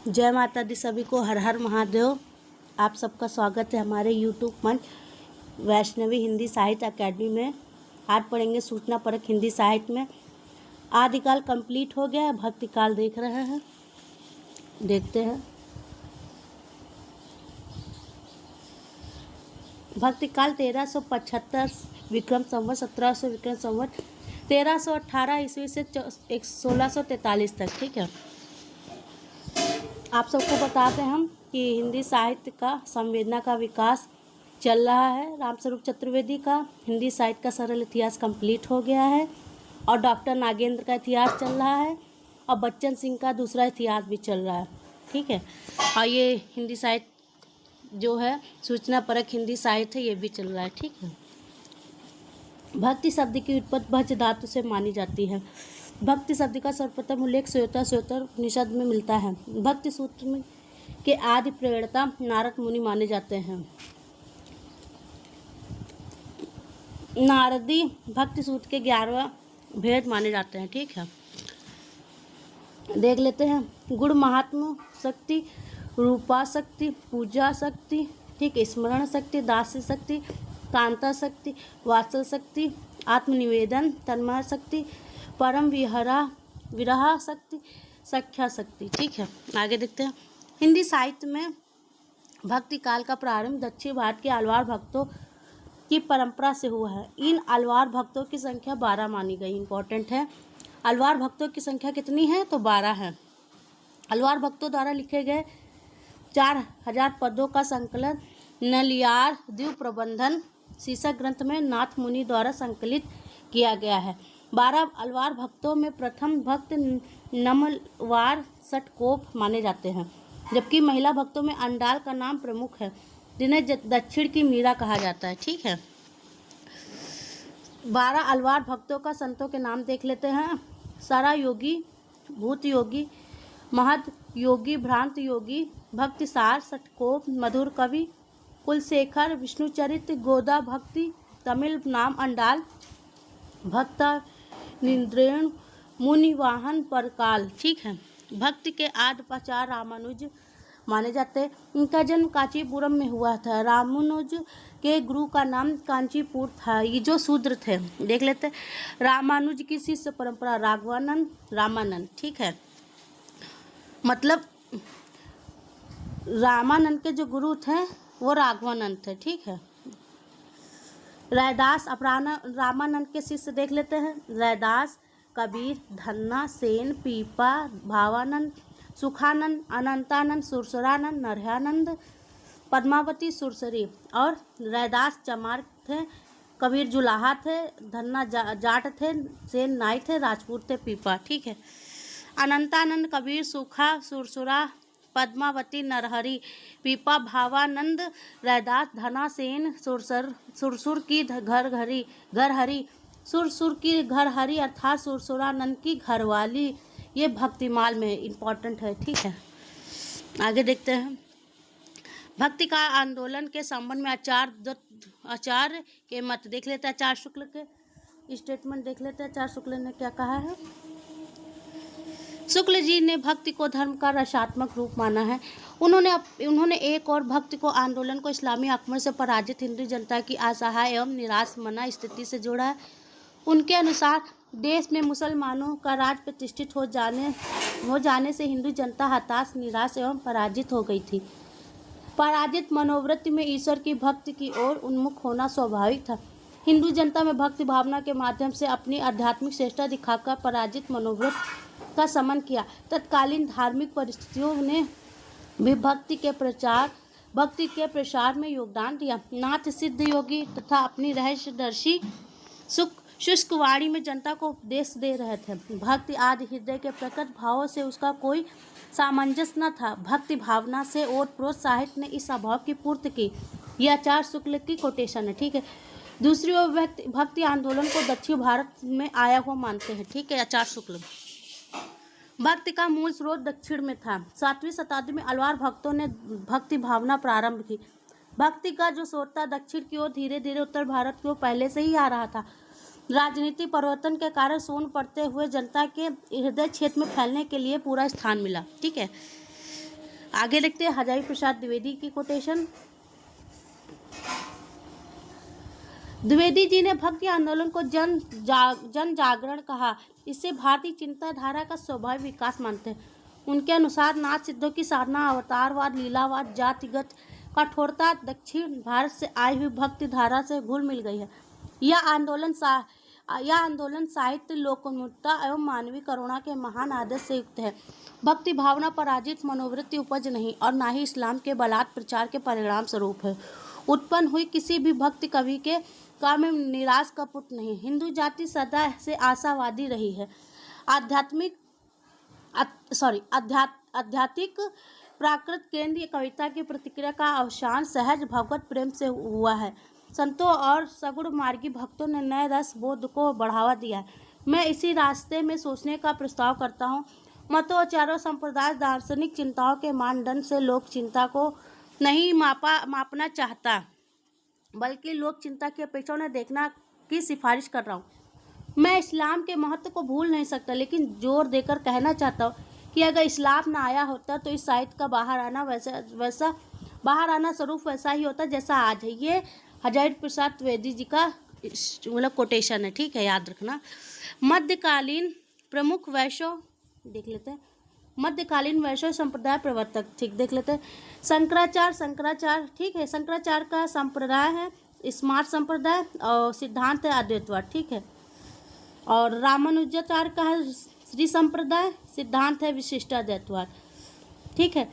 जय माता दी सभी को, हर हर महादेव। आप सबका स्वागत है हमारे यूट्यूब मंच वैष्णवी हिंदी साहित्य अकेडमी में। आज पढ़ेंगे सूचना परक हिंदी साहित्य में। आदिकाल कंप्लीट हो गया है, भक्तिकाल देख रहे हैं, देखते हैं। भक्तिकाल 1375 विक्रम संवत 1700 विक्रम संवत 1318 ईस्वी से 1643 तक। ठीक है, आप सबको बताते हैं हम कि हिंदी साहित्य का संवेदना का विकास चल रहा है। रामस्वरूप चतुर्वेदी का हिंदी साहित्य का सरल इतिहास कंप्लीट हो गया है और डॉक्टर नागेंद्र का इतिहास चल रहा है और बच्चन सिंह का दूसरा इतिहास भी चल रहा है। ठीक है, और ये हिंदी साहित्य जो है सूचना परक हिंदी साहित्य है, ये भी चल रहा है। ठीक है, भक्ति शब्द की उत्पत्ति भज धातु से मानी जाती है। भक्ति शब्द का सर्वप्रथम उल्लेख श्वेतर उपनिषद में मिलता है। भक्ति सूत्र में के आदि प्रेरणता नारद मुनि माने जाते हैं। नारदी भक्ति सूत्र के 11 भेद माने जाते हैं। ठीक है, देख लेते हैं। गुण महात्म शक्ति, रूपा शक्ति, पूजा शक्ति, ठीक, स्मरण शक्ति, दास्य शक्ति, कांता शक्ति, वात्सल शक्ति, आत्मनिवेदन, तन्मय शक्ति, परम विरहा शक्ति, सख्या शक्ति। ठीक है, आगे देखते हैं। हिंदी साहित्य में भक्ति काल का प्रारंभ दक्षिण भारत के अलवार भक्तों की परंपरा से हुआ है। इन अलवार भक्तों की संख्या 12 मानी गई। इंपॉर्टेंट है, अलवार भक्तों की संख्या कितनी है? तो 12 है। अलवार भक्तों द्वारा लिखे गए 4000 पदों का संकलन नलियार द्वीप प्रबंधन शीर्षक ग्रंथ में नाथ मुनि द्वारा संकलित किया गया है। 12 अलवार भक्तों में प्रथम भक्त नमलवार सटकोप माने जाते हैं, जबकि महिला भक्तों में अंडाल का नाम प्रमुख है, जिन्हें दक्षिण की मीरा कहा जाता है। ठीक है, 12 अलवार भक्तों का संतों के नाम देख लेते हैं। सारा योगी, भूत योगी, महद योगी, भ्रांत योगी, भक्तिसार, सटकोप, मधुर कवि, कुलशेखर, विष्णुचरित, गोदा भक्ति, तमिल नाम अंडाल, भक्ता निद्रेण, मुनिवाहन, परकाल। ठीक है, भक्ति के आद्याचार्य रामानुज माने जाते हैं। इनका जन्म कांचीपुरम में हुआ था। रामानुज के गुरु का नाम कांचीपुर था। ये जो शूद्र थे, देख लेते हैं। रामानुज की शिष्य परंपरा रामानंद। ठीक है, मतलब रामानंद के जो गुरु थे वो राघवानंद थे। ठीक है, रैदास रामानंद के शिष्य देख लेते हैं। रैदास, कबीर, धन्ना, सेन, पीपा, भावानंद, सुखानंद, अनंतानंद, सुरसरानंद, नरहयानंद, पद्मावती सुरसरी। और रैदास चमार थे, कबीर जुलाहा थे, धन्ना जाट थे, सेन नाई थे, राजपूत थे, पीपा। ठीक है, अनंतानंद, कबीर, सुखा, सुरसुरा, पद्मावती, नरहरि, पीपा, भावानंद, रैदास, धना, सेन, सुरसुर की घरहरी, सुरसुर की घरहरी अर्थात सुरसुरानंद की घरवाली। ये भक्तिमाल में इंपॉर्टेंट है। ठीक है, आगे देखते हैं। भक्ति का आंदोलन के संबंध में आचार्य के मत देख लेते हैं। आचार्य शुक्ल के स्टेटमेंट देख लेते हैं। आचार्य शुक्ल ने क्या कहा है? शुक्ल जी ने भक्ति को धर्म का रसात्मक रूप माना है। उन्होंने एक और भक्ति को आंदोलन को इस्लामी आक्रमण से पराजित हिंदू जनता की असहाय एवं निराश मना स्थिति से जोड़ा है। उनके अनुसार देश में मुसलमानों का राज प्रतिष्ठित हो जाने से हिंदू जनता हताश, निराश एवं पराजित हो गई थी। पराजित मनोवृत्ति में ईश्वर की भक्ति की ओर उन्मुख होना स्वाभाविक था। हिंदू जनता में भक्ति भावना के माध्यम से अपनी आध्यात्मिक श्रेष्ठता दिखाकर पराजित मनोवृत्ति का समन किया। तत्कालीन धार्मिक परिस्थितियों ने भी भक्ति के प्रसार में योगदान दिया। नाथ सिद्ध योगी तथा अपनी रहस्यदर्शी शुष्क वाणी में जनता को उपदेश दे रहे थे। भक्ति आदि हृदय के प्रकट भावों से उसका कोई सामंजस्य न था। भक्ति भावना से ओतप्रोत साहित्य ने इस अभाव की पूर्ति की। यह आचार्य शुक्ल की कोटेशन है। ठीक है, दूसरी ओर भक्ति आंदोलन को दक्षिण भारत में आया हुआ मानते हैं। ठीक है, आचार्य शुक्ल भक्ति का मूल स्रोत दक्षिण में था। 7वीं शताब्दी में अलवार भक्तों ने भक्ति भावना प्रारंभ की। भक्ति का जो स्रोत था दक्षिण की ओर धीरे धीरे उत्तर भारत की ओर पहले से ही आ रहा था। राजनीतिक परिवर्तन के कारण सोन पड़ते हुए जनता के हृदय क्षेत्र में फैलने के लिए पूरा स्थान मिला। ठीक है, आगे देखते हैं हजारी प्रसाद द्विवेदी की कोटेशन। द्विवेदी जी ने भक्ति आंदोलन को जन जागरण कहा। इससे भारतीय चिंताधारा का स्वाभाविक विकास मानते हैं। उनके अनुसार नाथ सिद्धों की साधना, अवतारवाद, लीलावाद, जातिगत कठोरता दक्षिण भारत से आई हुई भक्ति धारा से घुल मिल गई है। यह आंदोलन साहित्य, लोकोन्मुखता एवं मानवीय करुणा के महान आदर्श से युक्त है। भक्ति भावना पराजित मनोवृत्ति उपज नहीं और ना ही इस्लाम के बलात् प्रचार के परिणाम स्वरूप है। उत्पन्न हुई किसी भी भक्ति कवि के काम में निराश का पुट नहीं। हिंदू जाति सदा से आशावादी रही है। आध्यात्मिक प्राकृत केंद्रीय कविता की प्रतिक्रिया का अवसान सहज भगवत प्रेम से हुआ है। संतों और सगुण मार्गी भक्तों ने नए रस बोध को बढ़ावा दिया है। मैं इसी रास्ते में सोचने का प्रस्ताव करता हूँ। मतों, आचारों, संप्रदाय, दार्शनिक चिंताओं के मानदंड से लोक चिंता को नहीं मापना चाहता, बल्कि लोक चिंता की अपेक्षा उन्हें देखना की सिफारिश कर रहा हूँ। मैं इस्लाम के महत्व को भूल नहीं सकता, लेकिन जोर देकर कहना चाहता हूँ कि अगर इस्लाम ना आया होता तो इस साहित्य का बाहर आना स्वरूप वैसा ही होता जैसा आज है। ये हजारी प्रसाद द्विवेदी जी का मतलब कोटेशन है, ठीक है, याद रखना। मध्यकालीन प्रमुख वैष्णव देख लेते हैं। मध्यकालीन वैष्णव संप्रदाय प्रवर्तक, ठीक, देख लेते हैं। शंकराचार्य, ठीक है, शंकराचार्य का संप्रदाय है स्मार्त संप्रदाय और सिद्धांत है अद्वैतवाद, ठीक है। और रामानुजाचार्य का है श्री संप्रदाय, सिद्धांत है विशिष्टाद्वैतवाद, ठीक है।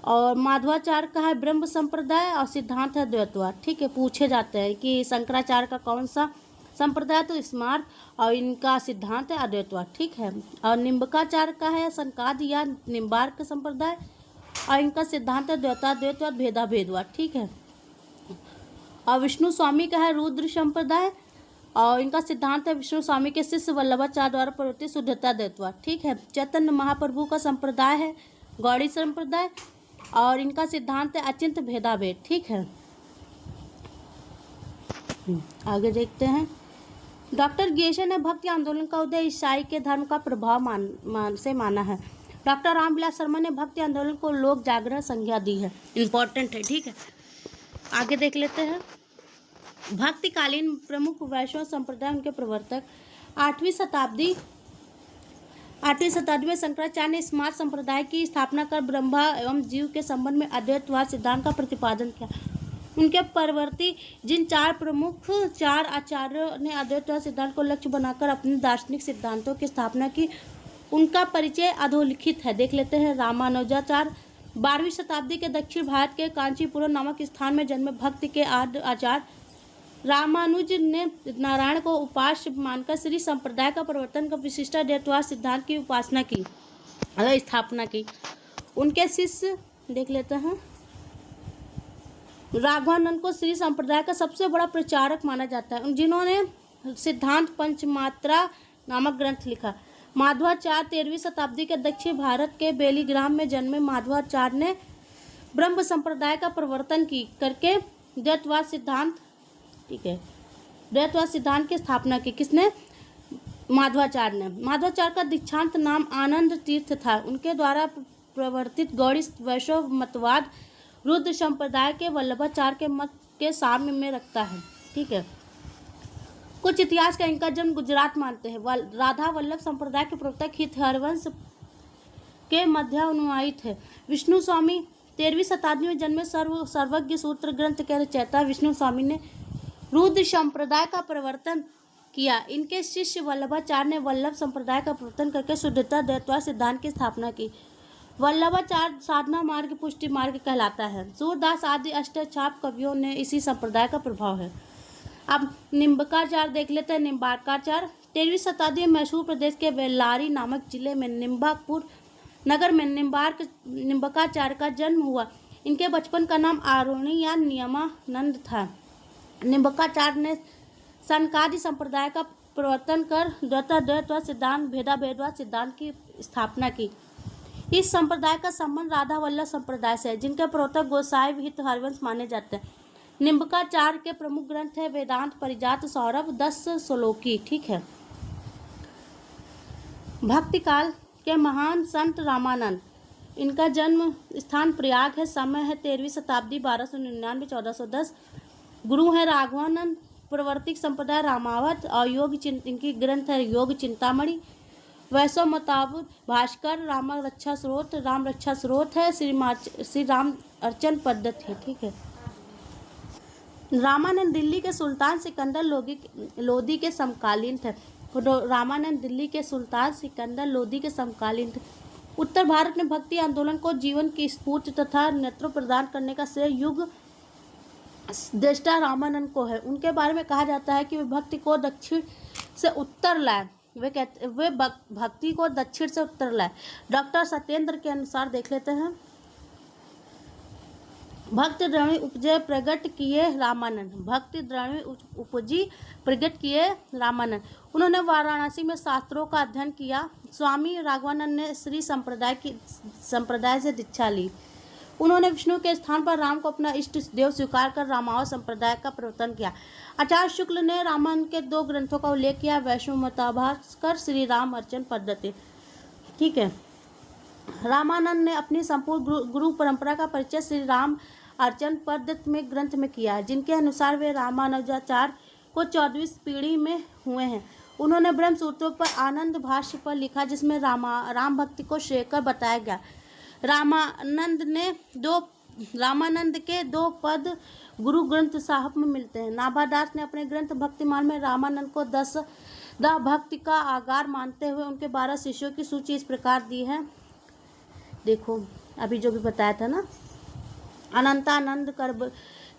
और माधवाचार्य का है ब्रह्म संप्रदाय और सिद्धांत है द्वैतवाद, ठीक है। पूछे जाते हैं कि शंकराचार्य का कौन सा संप्रदाय, तो स्मार्त, और इनका सिद्धांत है अद्वैतवाद, ठीक है। और निम्बकाचार्य का है संकाद या निम्बार्क संप्रदाय और इनका सिद्धांत है द्वैतवाद भेदाभेदवाद, ठीक है। और विष्णु स्वामी का है रुद्र संप्रदाय और इनका सिद्धांत है विष्णु स्वामी के शिष्य वल्लभाचार्य द्वारा प्रवृत्ति शुद्धता द्वैतवाद, ठीक है। चैतन्य महाप्रभु का संप्रदाय है गौड़ी संप्रदाय और इनका सिद्धांत है अचिंत्य भेदाभेद, ठीक है। आगे देखते हैं। डॉक्टर गेशे ने भक्ति आंदोलन का उदय ईसाई के धर्म का प्रभाव माना है। डॉक्टर रामविलास शर्मा ने भक्ति आंदोलन को लोक जागरण संज्ञा दी है। इम्पोर्टेंट है, ठीक है। आगे देख लेते हैं। भक्तिकालीन प्रमुख वैष्णव संप्रदाय, उनके प्रवर्तक। 8वीं शताब्दी में शंकराचार्य ने स्मार्त संप्रदाय की स्थापना कर ब्रह्मा एवं जीव के संबंध में अद्वैतवाद सिद्धांत का प्रतिपादन किया। उनके परवर्ती जिन चार आचार्यों ने अद्वैतवाद सिद्धांत को लक्ष्य बनाकर अपने दार्शनिक सिद्धांतों की स्थापना की, उनका परिचय अधोलिखित है, देख लेते हैं। रामानुजाचार्य 12वीं शताब्दी के दक्षिण भारत के कांचीपुरम नामक स्थान में जन्मे भक्ति के आचार्य रामानुज ने नारायण को उपास्य मानकर श्री संप्रदाय का प्रवर्तन कर विशिष्टाद्वैतवाद सिद्धांत की स्थापना की। उनके शिष्य देख लेते हैं। राघवानंद को श्री संप्रदाय का सबसे बड़ा प्रचारक माना जाता है, जिन्होंने सिद्धांत पंचमात्रा नामक ग्रंथ लिखा। माधवाचार्य 13वीं शताब्दी के दक्षिण भारत के बेलीग्राम में जन्मे माधवाचार्य ने ब्रह्म संप्रदाय का प्रवर्तन करके द्वैतवाद सिद्धांत, ठीक है, द्वैतवाद सिद्धांत की स्थापना की। किसने? माधवाचार्य ने। माधवाचार्य का दीक्षांत नाम आनंद तीर्थ था। उनके द्वारा प्रवर्तित गौड़ी वैष्णव मतवाद रुद्र संप्रदाय के वल्लभाचार्य के मत के साम्य में रखता है, ठीक है। कुछ इतिहास का इनका जन्म गुजरात मानते हैं। राधा वल्लभ संप्रदाय के प्रवर्तक हित हरवंश के मध्य अनुयायी थे। विष्णु स्वामी 13वीं शताब्दी में जन्मे सर्वज्ञ सूत्र ग्रंथ के रचयिता विष्णु स्वामी ने रुद्र संप्रदाय का प्रवर्तन किया। इनके शिष्य वल्लभाचार्य ने वल्लभ संप्रदाय का प्रवर्तन करके शुद्धता द्वैतवाद सिद्धांत की स्थापना की। वल्लभाचार्य साधना मार्ग पुष्टि मार्ग कहलाता है। सूरदास आदि अष्टछाप कवियों ने इसी संप्रदाय का प्रभाव है। अब निम्बकाचार्य देख लेते हैं। निम्बार्काचार्य 13वीं शताब्दी में मैसूर प्रदेश के बेल्लारी नामक जिले में निम्बापुर नगर में निम्बकाचार्य का जन्म हुआ। इनके बचपन का नाम आरोणी या नियमानंद था। निम्बकाचार्य ने सनकादि संप्रदाय का प्रवर्तन कर द्वैतवाद सिद्धांत भेदाभेदवाद सिद्धांत की स्थापना की। इस संप्रदाय का संबंध राधा वल्लभ संप्रदाय से है, जिनके प्रवर्तक गोसाई हित हरवंश माने जाते हैं। निम्बकाचार्य के प्रमुख ग्रंथ है वेदांत परिजात सौरभ 10 श्लोकी, ठीक है। भक्ति काल के महान संत रामानंद इनका जन्म स्थान प्रयाग है। समय है 13वीं शताब्दी 1299-1410। गुरु है राघवानंद। प्रवर्तिक संप्रदाय रामावत और योग इनकी ग्रंथ है योग चिंतामणि। वैष्णव मताबुत भास्कर राम रक्षा स्रोत है। श्री राम अर्चन पद्धति है। ठीक है। रामानंद दिल्ली के सुल्तान सिकंदर लोदी के समकालीन थे। रामानंद दिल्ली के सुल्तान सिकंदर लोदी के समकालीन थे। उत्तर भारत में भक्ति आंदोलन को जीवन की स्फूर्ति तथा नेतृत्व प्रदान करने का श्रेय युग दृष्टा रामानंद को है। उनके बारे में कहा जाता है कि वे भक्ति को दक्षिण से उत्तर लाए। वे भक्ति को दक्षिण से उत्तर लाए। डॉक्टर सत्येंद्र के अनुसार देख लेते हैं। भक्ति द्रवणी उपजे प्रकट किए रामानंद। भक्ति द्रवणी उपजी प्रकट किए रामानंद। उन्होंने वाराणसी में शास्त्रों का अध्ययन किया। स्वामी राघवानंद ने श्री संप्रदाय से दीक्षा ली। उन्होंने विष्णु के स्थान पर राम को अपना इष्ट देव स्वीकार कर रामावत संप्रदाय का प्रवर्तन किया। आचार्य शुक्ल ने रामानंद के 2 ग्रंथों का उल्लेख किया, वैष्णव मताभास्कर, श्री राम अर्चन पद्धति। ठीक है। रामानंद ने अपनी संपूर्ण गुरु परंपरा का परिचय श्री राम अर्चन पद्धति में ग्रंथ में किया है, जिनके अनुसार वे रामानुजाचार्य को 14वीं पीढ़ी में हुए हैं। उन्होंने ब्रह्म सूत्रों पर आनंद भाष्य पर लिखा, जिसमें राम भक्ति को श्रेयकर बताया गया। रामानंद के 2 पद गुरु ग्रंथ साहब में मिलते हैं। नाभादास ने अपने ग्रंथ भक्तिमाल में रामानंद को 10 भक्ति का आगार मानते हुए उनके 12 शिष्यों की सूची इस प्रकार दी है। देखो अभी जो भी बताया था ना, अनंतानंद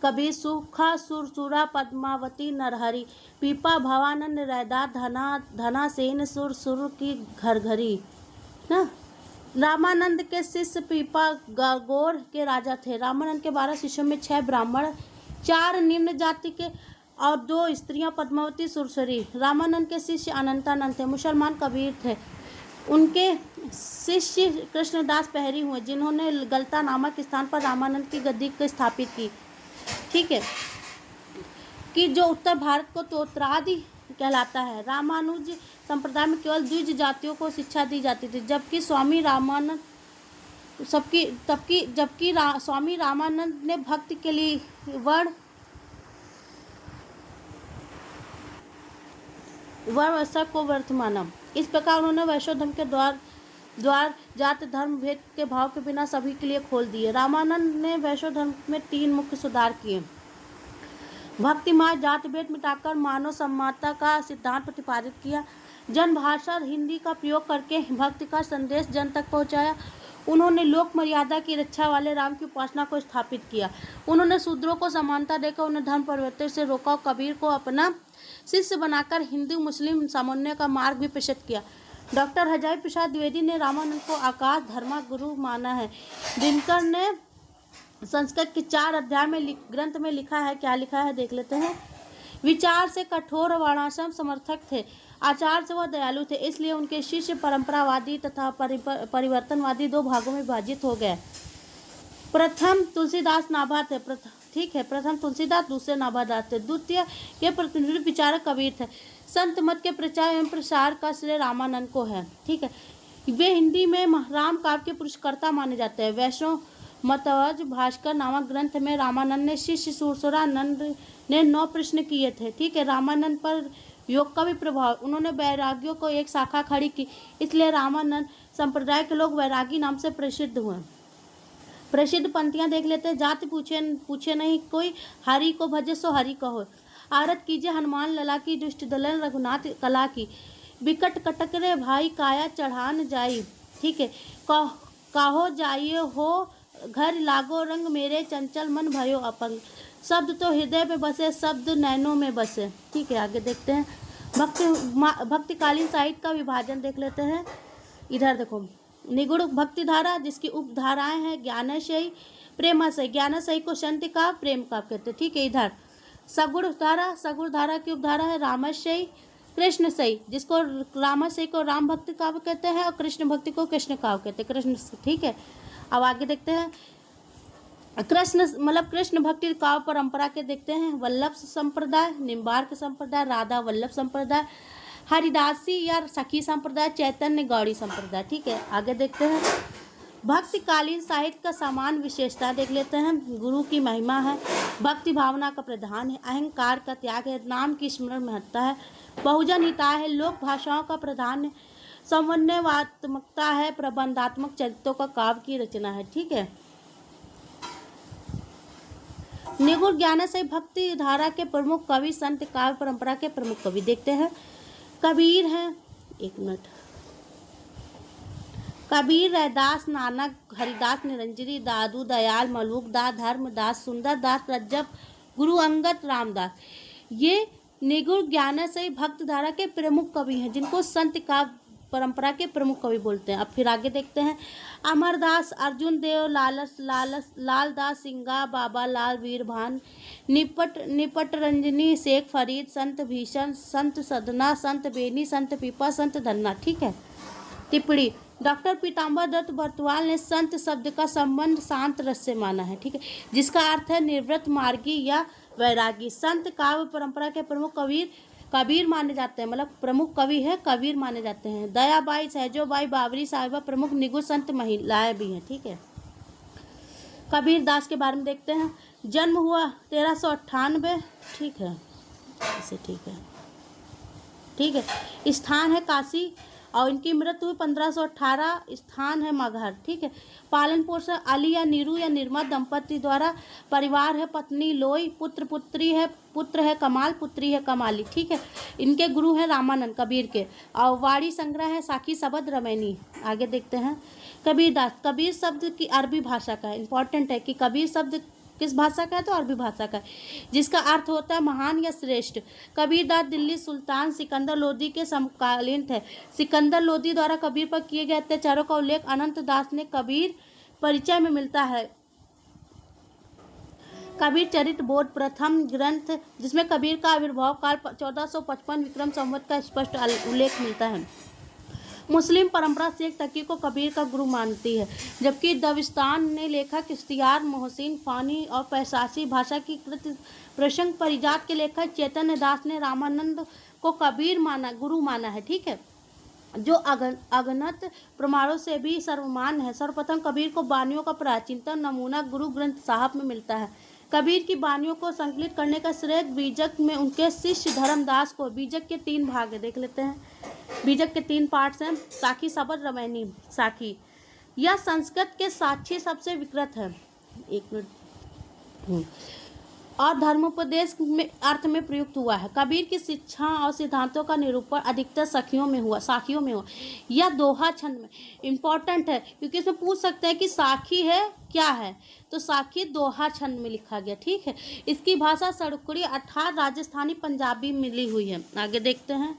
कबीर सुखा सुरसुरा पद्मावती नरहरि पीपा भवानंद रैदा धना सेन सुर की घरघरी ना। रामानंद के शिष्य पीपा गौर के राजा थे। रामानंद के 12 शिष्यों में 6 ब्राह्मण, 4 निम्न जाति के और 2 स्त्रियां पद्मावती सुरसुरी। रामानंद के शिष्य अनंतानंद थे, मुसलमान कबीर थे। उनके शिष्य कृष्णदास पहरी हुए, जिन्होंने गलता नामक स्थान पर रामानंद की गद्दी को स्थापित की। ठीक है, कि जो उत्तर भारत को तोत्रादि कहलाता है। रामानुज संप्रदाय में केवल द्विज जातियों को शिक्षा दी जाती थी, जबकि स्वामी रामानंद ने भक्ति के लिए वर्ण व्यवस्था को व्यर्थ माना। इस प्रकार उन्होंने वैष्णव धर्म के द्वार जात धर्म भेद के भाव के बिना सभी के लिए खोल दिए। रामानंद ने वैष्णव धर्म में 3 मुख्य सुधार किए। भक्ति मार्ग जात भेद मिटाकर मानव समानता का सिद्धांत प्रतिपादित किया। जन भाषा हिंदी का प्रयोग करके भक्ति का संदेश जन तक पहुंचाया। उन्होंने लोक मर्यादा की रक्षा वाले राम की उपासना को स्थापित किया। उन्होंने शूद्रों को समानता देकर उन्हें धर्म परिवर्तन से रोका। कबीर को अपना शिष्य बनाकर हिंदू मुस्लिम समन्वय का मार्ग भी प्रशस्त किया। डॉक्टर हजारी प्रसाद द्विवेदी ने रामानंद को आकाश धर्मा गुरु माना है। दिनकर ने संस्कृत के 4 अध्याय में ग्रंथ में लिखा है। क्या लिखा है देख लेते हैं। विचार से कठोर वर्णाश्रम समर्थक थे, आचार से वह दयालु थे, इसलिए उनके शिष्य परंपरावादी तथा परिवर्तनवादी 2 भागों में विभाजित हो गए। प्रथम तुलसीदास नाभा थे। ठीक है, प्रथम तुलसीदास, दूसरे नाभादास थे। द्वितीय के प्रतिनिधि विचारक कबीर थे। संत मत के प्रचार एवं प्रसार का श्रेय रामानंद को है। ठीक है, वे हिंदी में राम काव्य के पुरस्कर्ता माने जाते हैं। वैष्णव मतवज भास्कर नामक ग्रंथ में रामानंद ने शिष्य सुरसुरानंद ने 9 प्रश्न किए थे। ठीक है, रामानंद पर योग का भी प्रभाव। उन्होंने वैरागियों को एक शाखा खड़ी की, इसलिए रामानंद संप्रदाय के लोग वैरागी नाम से प्रसिद्ध हुए। प्रसिद्ध पंक्तियां देख लेते हैं। जाति पूछे नहीं कोई, हरि को भजे सो हरि कहो। आरत कीजिए हनुमान लला की, दुष्ट दलन रघुनाथ कला की। बिकट कटक रे भाई काया चढ़ान जाई। ठीक है, काहो जाइए हो घर लागो रंग, मेरे चंचल मन भयो अपंग। शब्द तो हृदय में बसे, शब्द नैनों में बसे। ठीक है, आगे देखते हैं। भक्तिकालीन साहित्य का विभाजन देख लेते हैं। इधर देखो, निगुण भक्ति धारा, जिसकी उपधाराएं हैं ज्ञानशयी, प्रेमाशयी। ज्ञानशयी को शांति का प्रेम का कहते हैं। ठीक है, इधर सगुण धारा की उपधारा है रामशयी, कृष्णशयी, जिसको रामशयी को राम भक्ति काव्य कहते हैं और कृष्ण भक्ति को कृष्ण काव्य कहते हैं। कृष्ण। ठीक है, अब आगे देखते हैं। कृष्ण भक्ति काव्य परंपरा के देखते हैं। वल्लभ संप्रदाय, निम्बार्क संप्रदाय, राधा वल्लभ संप्रदाय, हरिदासी या सखी संप्रदाय, चैतन्य गौड़ी संप्रदाय। ठीक है, आगे देखते हैं। भक्तिकालीन साहित्य का समान विशेषता देख लेते हैं। गुरु की महिमा है, भक्ति भावना का प्रधान है, अहंकार का त्याग है, नाम की स्मरण महत्ता है, बहुजन हिताय है, लोक भाषाओं का प्रधान है, समन्वयात्मकता है, प्रबंधात्मक चरित्रों का काव्य की रचना है। ठीक है। निगुण ज्ञान से भक्ति धारा के प्रमुख कवि, संत, काव्य परंपरा के प्रमुख कवि देखते हैं। कबीर हैं, एक मिनट, कबीर, रैदास, नानक, हरिदास, निरंजनी, दादू, दयाल, मलूक दास, धर्मदास, सुंदर दास, रज्जब, गुरु अंगद, रामदास, ये निगुण ज्ञान से भक्त धारा के प्रमुख कवि हैं, जिनको संत काव्य परंपरा के प्रमुख कवि बोलते हैं। अब फिर आगे देखते हैं। अमरदास, अर्जुन देव, लालदास सिंगा, बाबा लाल, वीरभान, निपट रंजनी, शेख फरीद, संत भीषण, संत सदना, संत बेनी, संत पीपा, संत धन्ना। ठीक है। टिप्पणी, डॉक्टर पीताम्बर दत्त बर्तवाल ने संत शब्द का संबंध शांत रस से माना है। ठीक है, जिसका अर्थ है निवृत्त मार्गी या वैरागी। संत काव्य परंपरा के प्रमुख कबीर माने जाते हैं, मतलब प्रमुख कवि है, कबीर माने जाते हैं। दयाबाई, सहजोबाई, बाबरी साहिबा प्रमुख निगुण संत महिलाएं भी हैं। ठीक है। कबीर दास के बारे में देखते हैं। जन्म हुआ 1398। ठीक है, इसे ठीक है, ठीक है। स्थान है काशी और इनकी मृत्यु हुई 1518। स्थान है मगहर। ठीक है। पालन पोषण अली या नीरू या निर्मा दंपति द्वारा। परिवार है पत्नी लोई, पुत्र है कमाल, पुत्री है कमाली। ठीक है। इनके गुरु हैं रामानंद कबीर के। और वाणी संग्रह है साखी शबद रमैनी। आगे देखते हैं। कबीरदास, कबीर शब्द की अरबी भाषा का है। इंपॉर्टेंट है कि कबीर शब्द किस भाषा का है, तो अरबी भाषा का है, जिसका अर्थ होता है महान या श्रेष्ठ। कबीरदास दिल्ली सुल्तान सिकंदर लोदी के समकालीन थे। सिकंदर लोदी द्वारा कबीर पर किए गए अत्याचारों का उल्लेख अनंत दास ने कबीर परिचय में मिलता है। कबीर चरित बोध प्रथम ग्रंथ, जिसमें कबीर का आविर्भाव काल 1455 विक्रम संवत का स्पष्ट उल्लेख मिलता है। मुस्लिम परंपरा शेख तकी को कबीर का गुरु मानती है, जबकि दविस्तान ने लेखक इख्तियार मोहसिन फानी और पैसासी भाषा की कृत प्रसंग परिजात के लेखक चैतन्य दास ने रामानंद को कबीर गुरु माना है। ठीक है, जो अगणित प्रमाणों से भी सर्वमान्य है। सर्वप्रथम कबीर को बानियों का प्राचीनतम नमूना गुरु ग्रंथ साहब में मिलता है। कबीर की बानियों को संकलित करने का श्रेय बीजक में उनके शिष्य धर्मदास को। बीजक के 3 भाग है, देख लेते हैं। बीजक के 3 पार्ट्स हैं। साखी शबद रमैनी। साखी यह संस्कृत के साक्षी सबसे विकृत है, एक मिनट, और धर्मोपदेश में अर्थ में प्रयुक्त हुआ है। कबीर की शिक्षा और सिद्धांतों का निरूपण अधिकतर साखियों में हुआ। यह दोहा छंद में इंपॉर्टेंट है, क्योंकि इसमें पूछ सकते हैं कि साखी है क्या है, तो साखी दोहा छंद में लिखा गया। ठीक है। इसकी भाषा सड़कुड़ी अर्थात राजस्थानी पंजाबी मिली हुई है। आगे देखते हैं।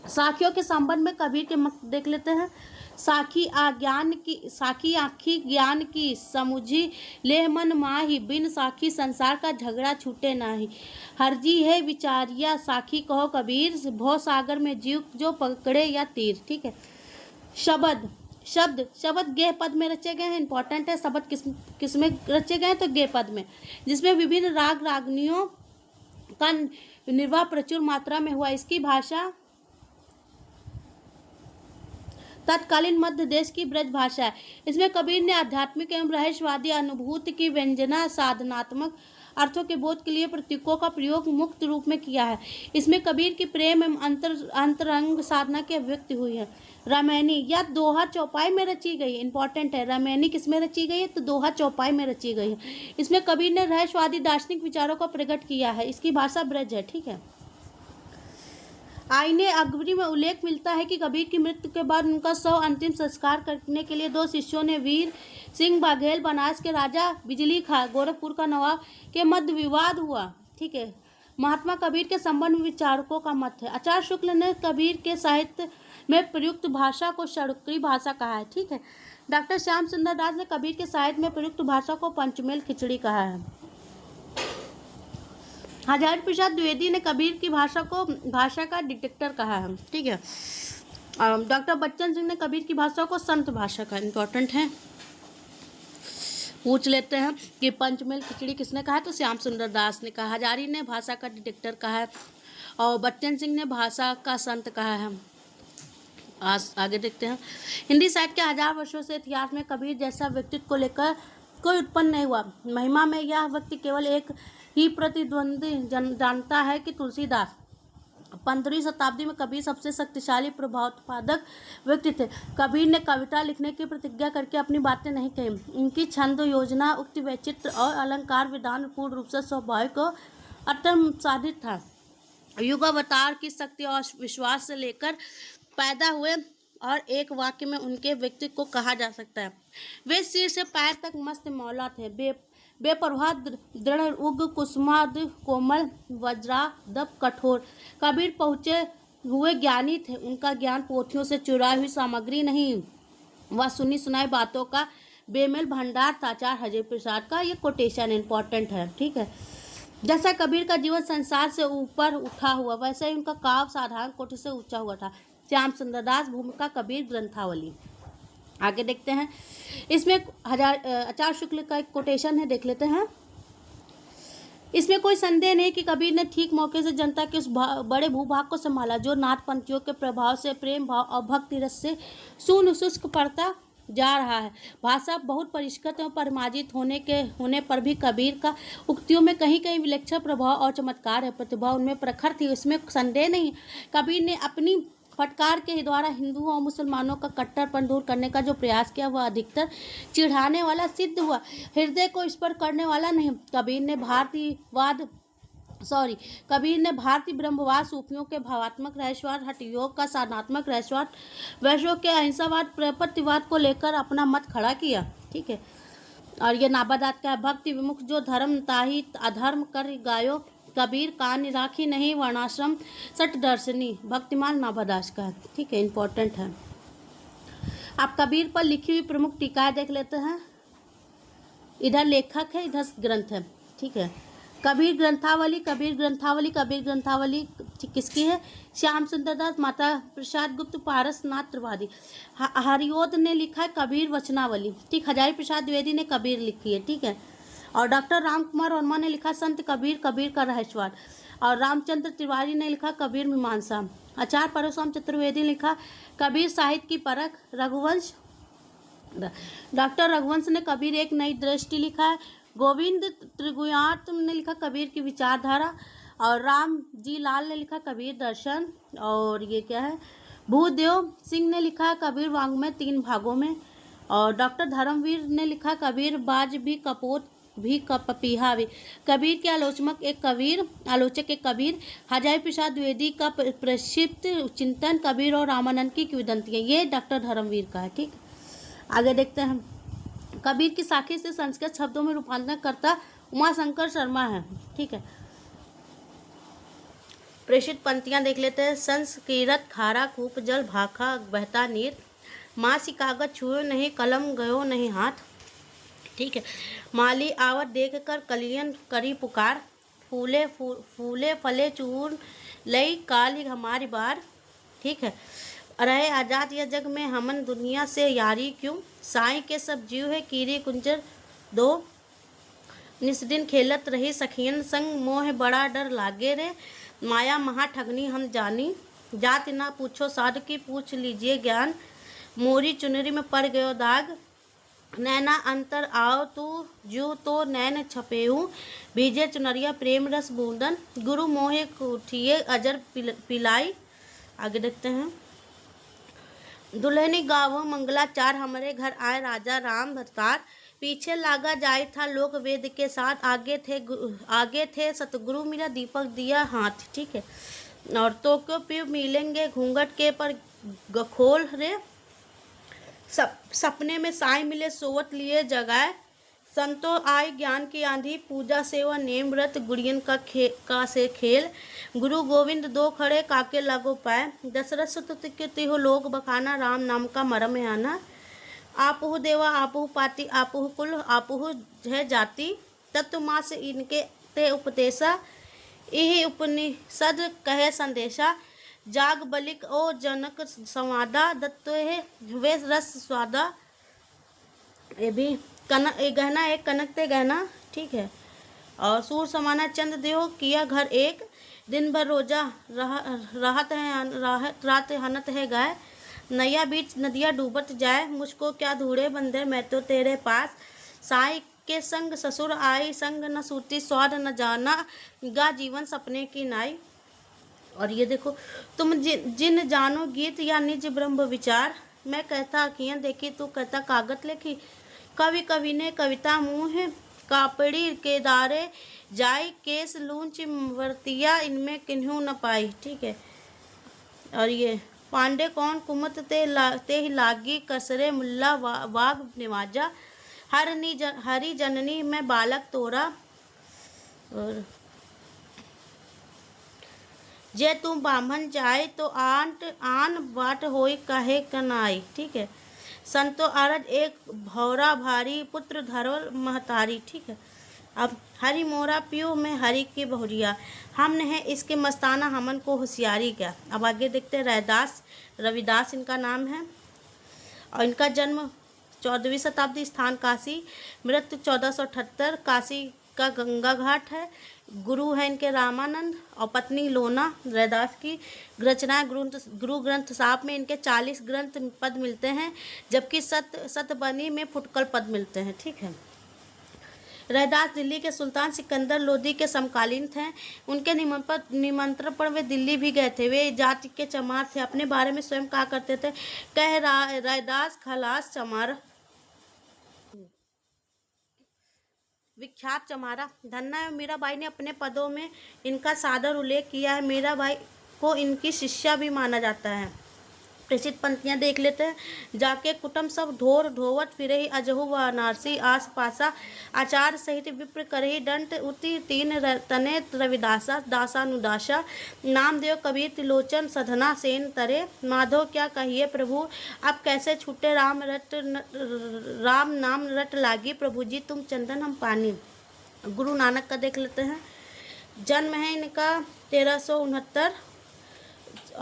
साखियों के संबंध में कबीर के मत देख लेते हैं। साखी आखी ज्ञान की समुझी, लेह मन माही, बिन साखी संसार का झगड़ा छूटे नाही। हरजी है विचारिया, साखी कहो कबीर, भव सागर में जीव जो पकड़े या तीर। ठीक है। शब्द गेह पद में रचे गए हैं। इंपॉर्टेंट है। शब्द किस में रचे गए हैं, तो गेह पद में, जिसमें विभिन्न राग रागनियों का निर्वाह प्रचुर मात्रा में हुआ। इसकी भाषा तत्कालीन मध्य देश की ब्रज भाषा है। इसमें कबीर ने आध्यात्मिक एवं रहस्यवादी अनुभूति की व्यंजना साधनात्मक अर्थों के बोध के लिए प्रतीकों का प्रयोग मुक्त रूप में किया है। इसमें कबीर की प्रेम एवं अंतरंग साधना की अभिव्यक्ति हुई है। रामायणी या दोहा चौपाई में रची गई है। इंपॉर्टेंट है। रामायणी किस में रची गई है, तो दोहा चौपाई में रची गई है। इसमें कबीर ने रहस्यवादी दार्शनिक विचारों को प्रकट किया है। इसकी भाषा ब्रज है। ठीक है। आईने अकबरी में उल्लेख मिलता है कि कबीर की मृत्यु के बाद उनका शव अंतिम संस्कार करने के लिए 2 शिष्यों ने वीर सिंह बाघेल, बनारस के राजा, बिजली खां, गोरखपुर का नवाब के मध्य विवाद हुआ। ठीक है। महात्मा कबीर के संबंध में विचारकों का मत है। आचार्य शुक्ल ने कबीर के साहित्य में प्रयुक्त भाषा को षडुक्री भाषा कहा है। ठीक है। डॉक्टर श्याम सुंदर दास ने कबीर के साहित्य में प्रयुक्त भाषा को पंचमेल खिचड़ी कहा है। हजारी प्रसाद द्विवेदी ने कबीर की भाषा को भाषा का डिटेक्टर कहा है। ठीक है। डॉक्टर बच्चन सिंह ने कबीर की भाषा को संत भाषा का। इंपॉर्टेंट है, पूछ लेते हैं कि पंचमेल खिचड़ी किसने कहा है, तो श्याम सुंदर दास ने कहा। हजारी ने भाषा का डिटेक्टर कहा है और बच्चन सिंह ने भाषा का संत कहा है। आगे देखते हैं। हिंदी साहित्य के 1000 वर्षों से इतिहास में कबीर जैसा व्यक्तित्व को लेकर कोई उत्पन्न नहीं हुआ। महिमा में यह व्यक्ति केवल एक ही प्रतिद्वंदी जानता है कि तुलसीदास। 15वीं शताब्दी में कबीर सबसे शक्तिशाली प्रभावोत्पादक व्यक्ति थे। कबीर ने कविता लिखने की प्रतिज्ञा करके अपनी बातें नहीं कही। उनकी छंद, योजना, उक्ति, वैचित्र और अलंकार विधान पूर्ण रूप से स्वाभाविक और अत्यंत साधित था। युगावतार की शक्ति और विश्वास से लेकर पैदा हुए और एक वाक्य में उनके व्यक्तित्व को कहा जा सकता है, वे सिर से पैर तक मस्त मौला थे। बेपरवाह, दृढ़, उग्र, कुसुमाद, कोमल, वज्रादप, कठोर। कबीर पहुँचे हुए ज्ञानी थे। उनका ज्ञान पोथियों से चुराई हुई सामग्री नहीं, वह सुनी सुनाई बातों का बेमेल भंडार था। आचार्य हरि प्रसाद का ये कोटेशन इंपॉर्टेंट है, ठीक है। जैसा कबीर का जीवन संसार से ऊपर उठा हुआ, वैसे ही उनका काव्य साधारण कोटि से ऊंचा हुआ था। श्याम सुंदर दास, भूमिका, कबीर ग्रंथावली। आगे देखते हैं। इसमें आचार्य शुक्ल का एक कोटेशन है, देख लेते हैं। इसमें कोई संदेह नहीं कि कबीर ने ठीक मौके से जनता के उस बड़े भूभाग को संभाला जो नाथपंथियों के प्रभाव से, प्रेम भाव और भक्ति रस से शून्य शुष्क पड़ता जा रहा है। भाषा बहुत परिष्कृत और परिमार्जित होने पर भी कबीर का उक्तियों में कहीं कहीं विलक्षण प्रभाव और चमत्कार है। प्रतिभा उनमें प्रखर थी, इसमें संदेह नहीं। कबीर ने अपनी फटकार के द्वारा हिंदुओं और मुसलमानों का कट्टरपन दूर करने का जो प्रयास किया वह अधिकतर चिढ़ाने वाला सिद्ध हुआ, हृदय को स्पर्श करने वाला नहीं। कबीर ने भारतीय ब्रह्मवाद, सूफियों के भावात्मक रहस्यवाद, हठ योग का साधनात्मक रहस्यवाद, वैश्यों के अहिंसावाद, प्रपत्तिवाद को लेकर अपना मत खड़ा किया, ठीक है। और ये नाबादात का भक्ति विमुख जो धर्म ताही अधर्म कर गायो, कबीर कान राखी नहीं वर्णाश्रम सट दर्शनी, भक्तिमान नाबादास का है, ठीक है, इंपॉर्टेंट है। आप कबीर पर लिखी हुई प्रमुख टीकाएं देख लेते हैं। इधर लेखक है, इधर ग्रंथ है, ठीक है। कबीर ग्रंथावली किसकी है? श्याम सुंदर दास, माता प्रसाद गुप्त, पारसनाथ त्रिपाठी। हरिओद ने लिखा है कबीर वचनावली, ठीक। हजारी प्रसाद द्विवेदी ने कबीर लिखी है, ठीक है। और डॉक्टर राम कुमार वर्मा ने लिखा संत कबीर, कबीर का रहस्यवाद। और रामचंद्र तिवारी ने लिखा कबीर मीमांसा। आचार्य परशुराम चतुर्वेदी ने लिखा कबीर साहित्य की परख। डॉक्टर रघुवंश ने कबीर एक नई दृष्टि लिखा है। गोविंद त्रिगुयात ने लिखा कबीर की विचारधारा। और राम जी लाल ने लिखा कबीर दर्शन। और ये क्या है, भूदेव सिंह ने लिखा कबीर वाङ्मय 3 भागों में। और डॉक्टर धर्मवीर ने लिखा कबीर बाज भी कपोत भी पपीहा भी। कबीर के आलोचक एक कबीर। हजारी प्रसाद द्विवेदी का प्रक्षिप्त चिंतन, कबीर और रामानंद की किंवदंतियाँ, ये डॉक्टर धर्मवीर का है, ठीक। आगे देखते हैं। कबीर की साखी से संस्कृत शब्दों में रूपांतरण करता उमाशंकर शर्मा है, ठीक है। प्रेषित पंक्तियां देख लेते हैं। संस्कृत खारा कूप जल भाखा बहता नीर, मासी कागज छुए नहीं कलम गयो नहीं हाथ, ठीक है। माली आवत देख कर कलियन करी पुकार, फूले फले चूर लई काली हमारी बार, ठीक है। रहे आजाद यह जग में हमन दुनिया से यारी क्यों, साईं के सब जीव है कीरी कुंजर दो, निस्दिन खेलत रही सखियन संग, मोह बड़ा डर लागे रे, माया महा ठगनी हम जानी, जाति ना पूछो साधु की पूछ लीजिए ज्ञान, मोरी चुनरी में पड़ गयो दाग, नैना अंतर आओ तू जू तो नैन छपेहूँ, भीजे चुनरिया प्रेम रस बूंदन, गुरु मोहे उठिए अजर पिलाई। आगे देखते हैं। दुल्हनी गावो मंगलाचार, हमारे घर आए राजा राम भरतार, पीछे लागा जाए था लोक वेद के साथ, आगे थे सतगुरु मेरा दीपक दिया हाथ, ठीक है। और तो क्यों पीव मिलेंगे घूंघट के पर खोल रे, सपने में साई मिले सोवत लिए जगाए, संतो आए ज्ञान की आंधी, पूजा सेवा नेम व्रत गुड़ियन का से खेल, गुरु गोविंद 2 खड़े काके लागो पाए, दशरथ सुत के तिहो लोग बखाना, राम नाम का मरम है आना, आपहु देवा आपहु पाति आपहु कुल आपहु है जाति, तत्व माँ से इनके ते उपदेशा, यही उपनिषद कहे संदेशा, जाग बलिक ओ जनक संवादा, दत्तो है वे रस स्वादा। ये भी गहना एक कनक ते गहना, ठीक है। और सूर समाना चंद देव किया घर एक, दिन भर रोजा रात हनत है गाय, नैया बीच नदिया डूबत जाए, मुझको क्या ढूंढे बंदे मैं तो तेरे पास। साई के संग ससुर आई, संग न सूती स्वाद न जाना, गा जीवन सपने की नाई। और ये देखो, तुम जिन जानो गीत या निज ब्रह्म विचार, मैं कहता अखियाँ देखी तू कहता कागत लिखी। कवि कवि ने कविता मुँह कापड़ी के दारे, जाई केस लूंच वर्तिया इनमें किन्हू न पाई। ठीक है। और ये पांडे कौन कुमत ते ही लागी, कसरे मुल्ला वाग निवाजा, हरि जननी में बालक तोरा। और जे तुम ब्राह्मण जाए तो आन बाट होई कहे कनाई। ठीक है। संतो अरज एक भौरा भारी, पुत्र धरोल महतारी। ठीक है। अब हरि मोरा पियो में हरि की बहुरिया, हमने है इसके मस्ताना हमन को होशियारी क्या। अब आगे देखते हैं रैदास, रविदास इनका नाम है और इनका जन्म 14वीं शताब्दी, स्थान काशी, मृत्यु 1478, काशी का गंगा घाट है। गुरु है इनके रामानंद और पत्नी लोना। रैदास की रचनाएं गुरु ग्रंथ साहब में इनके 40 ग्रंथ पद मिलते हैं, जबकि सतबनी में फुटकल पद मिलते हैं। ठीक है। रैदास दिल्ली के सुल्तान सिकंदर लोदी के समकालीन थे। उनके निमंत्रण पर वे दिल्ली भी गए थे। वे जाति के चमार थे। अपने बारे में स्वयं कहा करते थे, कह रैदास खलास चमार, विख्यात चमारा। धन्ना एवं मीराबाई ने अपने पदों में इनका सादर उल्लेख किया है। मीराबाई को इनकी शिष्या भी माना जाता है। प्रसिद्ध पंक्तियां देख लेते हैं। जाके कुटुम सब ढोर ढोवत फिरही, अजहु व अनारसी आस पासा, आचार सहित विप्र करही दंत उति तीन तने रविदासा, दासानुदासा, नामदेव कबीर त्रिलोचन सधना सेन तरे, माधव क्या कहिए प्रभु अब कैसे छूटे, राम नाम रट लागी, प्रभु जी तुम चंदन हम पानी। गुरु नानक का देख लेते हैं। जन्म है इनका 1369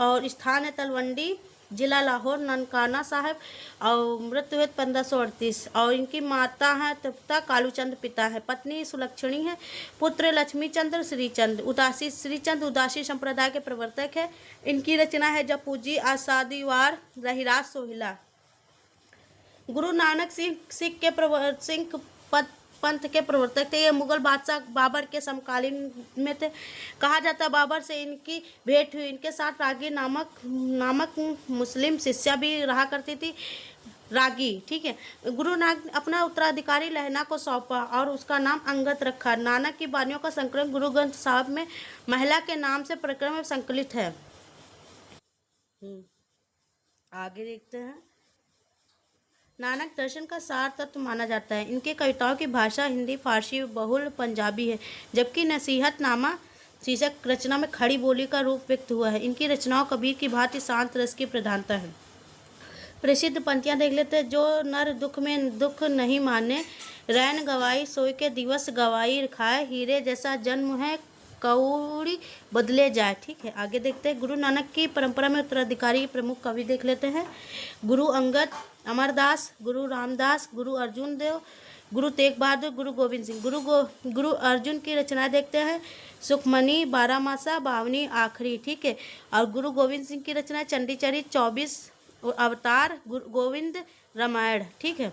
और स्थान है तलवंडी, जिला लाहौर, ननकाना साहब, और मृत्यु है 1538। और इनकी माता है तृप्ता, कालूचंद पिता है, पत्नी सुलक्षणी है, पुत्र लक्ष्मी चंद्र, श्रीचंद उदासी। श्रीचंद उदासी संप्रदाय के प्रवर्तक है। इनकी रचना है जपूजी, आसादीवार, रहीराज, सोहिला। गुरु नानक सिंह पंथ के प्रवर्तक थे। ये मुगल बादशाह बाबर के समकालीन में थे। कहा जाता है बाबर से इनकी भेंट हुई। इनके साथ रागी नामक मुस्लिम शिष्या भी रहा करती थी, रागी। ठीक है। गुरु नानक अपना उत्तराधिकारी लहना को सौंपा और उसका नाम अंगद रखा। नानक की वाणियों का संकलन गुरु ग्रंथ साहब में महिला के नाम से प्रकरण में संकलित है। आगे देखते हैं। नानक दर्शन का सार तत्व माना जाता है। इनके कविताओं की भाषा हिंदी, फारसी, बहुल पंजाबी है, जबकि नसीहतनामा शीर्षक रचना में खड़ी बोली का रूप व्यक्त हुआ है। इनकी रचनाओं कबीर की भांति शांत रस की प्रधानता है। प्रसिद्ध पंक्तियां देख लेते हैं। जो नर दुख में दुख नहीं माने, रैन गवाई सोई के दिवस गवाई खाए, हीरे जैसा जन्म है कौड़ी बदले जाए। ठीक है। आगे देखते हैं। गुरु नानक की परंपरा में उत्तराधिकारी प्रमुख कवि देख लेते हैं। गुरु अंगद, अमरदास, गुरु रामदास, गुरु अर्जुन देव, गुरु तेग बहादुर, गुरु गोविंद सिंह। गुरु अर्जुन की रचनाएं देखते हैं। सुखमनी, बारामासा, बावनी, आखिरी। ठीक है। और गुरु गोविंद सिंह की रचनाएं चंडीचरित, 24 अवतार, गुरु गोविंद रामायण। ठीक है।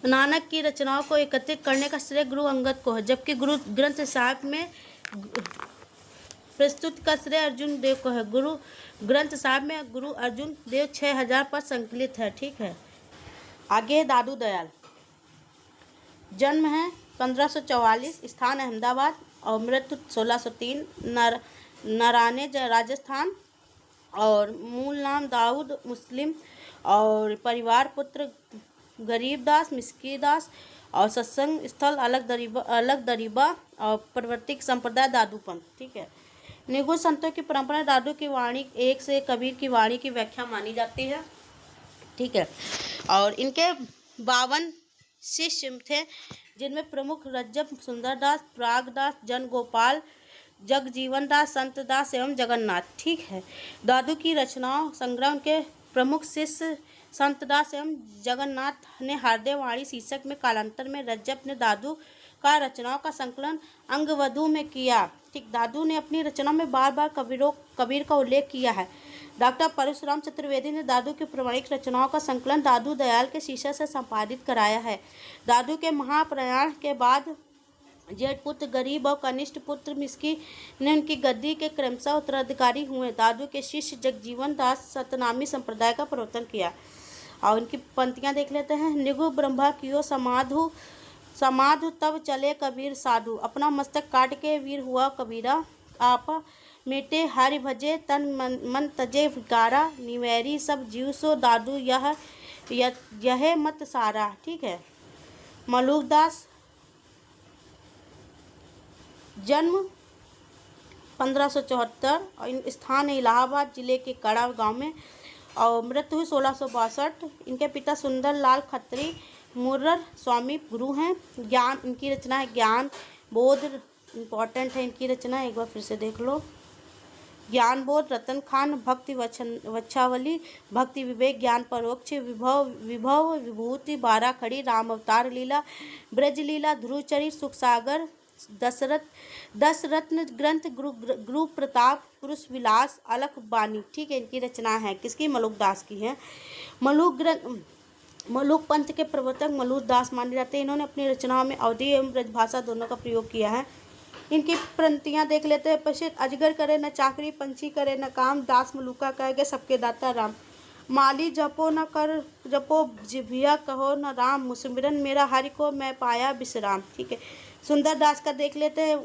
नानक की रचनाओं को एकत्रित करने का श्रेय गुरु अंगद को है, जबकि गुरु ग्रंथ साहब में प्रस्तुत का श्रेय अर्जुन देव को है। गुरु ग्रंथ साहब में गुरु अर्जुन देव 6000 पर संकलित है। ठीक है। आगे है दादू दयाल। जन्म है 1544, स्थान अहमदाबाद, और मृत्यु 1603, नराने राजस्थान, और मूल नाम दाऊद मुस्लिम, और परिवार पुत्र गरीबदास, मिस्कीदास, और सत्संग स्थल अलग दरीबा, और प्रवर्तिक संप्रदाय दादूपंथ। ठीक है। निगुण संतों की परंपरा दादू की वाणी एक से कबीर की वाणी की व्याख्या मानी जाती है। ठीक है। और इनके 52 शिष्य थे, जिनमें प्रमुख रज्जब सुंदरदास, प्रागदास, जन गोपाल, जगजीवन दास, संत दास एवं जगन्नाथ। ठीक है। दादू की रचनाओं संग्रह के प्रमुख शिष्य संत दास एवं जगन्नाथ ने हृदय वाणी शीर्षक में कालांतर में रज्जब ने दादू का रचनाओं का संकलन अंगवधु में किया। ठीक। दादू ने अपनी रचनाओं में बार बार कबीर का उल्लेख किया है। डॉक्टर परशुराम चतुर्वेदी ने दादू की प्रामाणिक रचनाओं का संकलन दादू दयाल के शीशा से संपादित कराया है। दादू के महाप्रयाण के बाद जेठ पुत्र गरीब और कनिष्ठ पुत्र मिस्की ने उनकी गद्दी के क्रमशः उत्तराधिकारी हुए। दादू के शिष्य जगजीवन दास सतनामी संप्रदाय का प्रवर्तन किया। और उनकी पंक्तियां देख लेते हैं। निगु ब्रह्मा कियो समाधु समाधु तब चले कबीर साधु, अपना मस्तक काट के वीर हुआ कबीरा, आप मिटे हरि भजे तन मन तजे विकारा, निवैरी सब जीव सो दादू यह मत सारा। ठीक है। मलुकदास जन्म 1574 और स्थान है इलाहाबाद जिले के कड़ा गांव में और मृत्यु हुई 1662। इनके पिता सुंदर लाल खत्री मुर्रर स्वामी गुरु हैं। ज्ञान इनकी रचना है ज्ञान बोध, इम्पॉर्टेंट है इनकी रचना, एक बार फिर से देख लो। ज्ञान बोध, रतन खान, भक्ति वच्छावली, भक्ति विवेक, ज्ञान परोक्ष, विभव विभूति, 12 खड़ी, राम अवतार लीला, ब्रज लीला, ध्रुव चरित, सुख सागर, दस रत्न ग्रंथ, गुरु प्रताप, पुरुष विलास, अलख बानी। ठीक है। इनकी रचना है किसकी? मलुकदास की है। मलुक पंथ के प्रवर्तक मलुकदास माने जाते हैं। इन्होंने अपनी रचनाओं में अवधी एवं ब्रजभाषा दोनों का प्रयोग किया है। इनकी पंक्तियां देख लेते हैं। पश्चित अजगर करे न चाकरी, पंछी करे न काम, दास मलुका कहेगे सबके दाता राम, माली जपो न कर जपो जिभिया कहो न राम, मुसमिरन मेरा हरि को मैं पाया विश्राम। ठीक है। सुंदर दास का देख लेते हैं।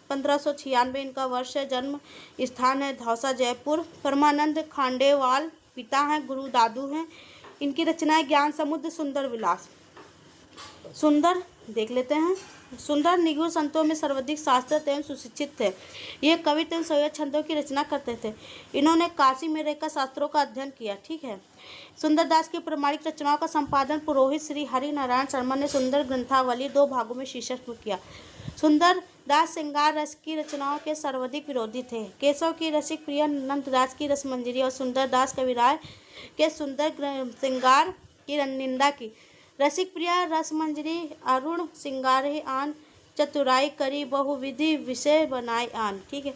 1596 इनका वर्ष है। जन्म स्थान है धौसा जयपुर। परमानंद खांडेवाल पिता हैं, गुरु दादू हैं। इनकी रचनाएं ज्ञान समुद्र, सुंदर विलास। सुंदर देख लेते हैं। सुंदर निगुण संतों में सर्वाधिक शास्त्र एवं सुशिक्षित थे। ये कविता एवं संयोग छंदों की रचना करते थे। इन्होंने काशी में रहकर शास्त्रों का अध्ययन किया। ठीक है। सुंदरदास की प्रामाणिक रचनाओं का संपादन पुरोहित श्री हरि नारायण शर्मा ने सुंदर ग्रंथावली 2 भागों में शीर्षक किया। सुंदर दास श्रृंगार रस की रचनाओं के सर्वाधिक विरोधी थे। केशव की रसिक प्रिय, नंददास की रसमंजरी और सुंदरदास कविराय के सुंदर श्रृंगार की निंदा की। रसिक प्रिया रसमंजरी अरुण श्रृंगार आन, चतुराई करी बहुविधि विषय बनाए आन। ठीक है।